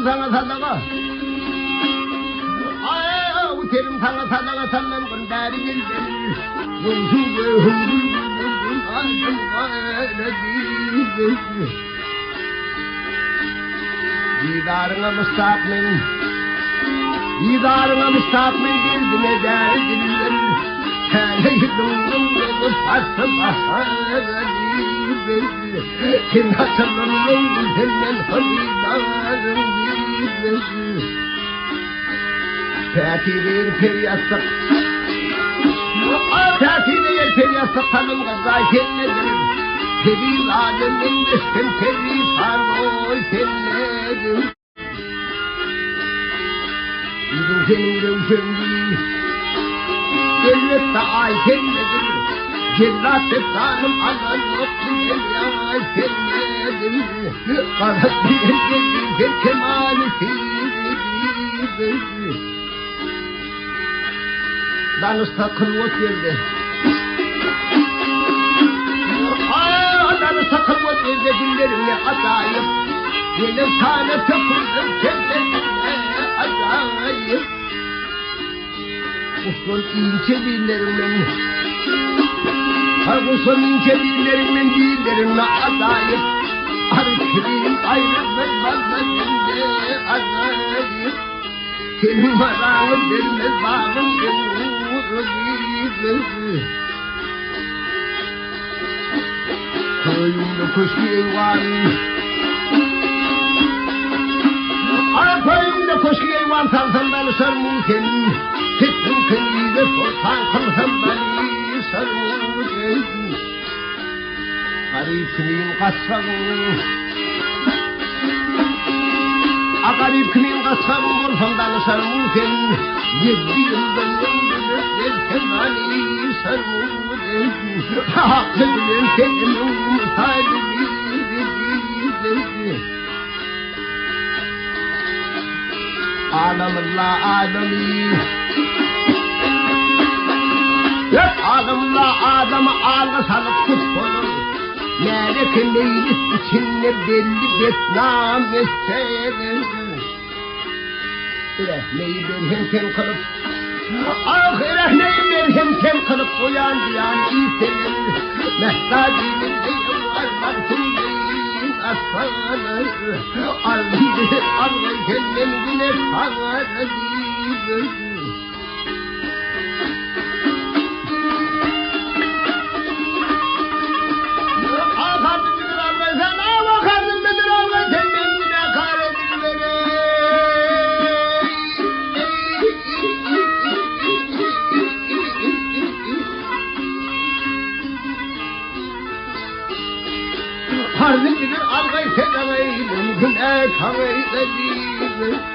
상아 사다가 아유 대름 상아 사다가 삼는 건 다리길 용수의 흥불불불불 아줌마라지 İdarına müstakmin girdime derdinler hele yıldırım gibi farklı baharı kim hatırlamın senden halidarım gibi Fethi'dir feryastık Fethi'dir feryastık tanım gazayken nedir Feri zalimden düştüm feri sarhoş elledim Yüzüm senin dövüşümdü Devlette ayken nedir Cellat-ı tanım anan yoktu ayken nedir Kanat bilen geldi kemali fizidir Danışta kılvat geldi Ananı sakınma evde günlerimle acayip Benim tane töküldüm kendime acayip Kuşun ince dillerimin Kuşun ince dillerimin dillerimle acayip Arşirin ayrılmaz vazgeçimde acayip Senin varağın denmez bağın umuru gibi Köyümde koşuyor var Köyümde koşuyor var Sarsan beni sarmuşsun Gittin kıyıda sorsan Kılsan beni sarmuşsun Garip kimin kaçsağın Garip kimin kaçsağın Olsam beni sarmuşsun 7 yıldan ömrünü Derken beni sarmuşsun Hakkı bilen kendinin sahibi Alamullah alemi Alamullah adamı algı salıp tutulur Melek meclis içinde belli betnam etsedir Rahmeyi berhemken kılıp Rahmeyi berhemken kılıp uyandıyan iseler Mehtacinin deyim var martımdeyin aslanır Arlıdır arlayken ben güneş sanardır Akardıdır arlayken akardıdır arlayken ben güneş karedir Harzın bilir algay sedavay mümkün ekhavay dediğim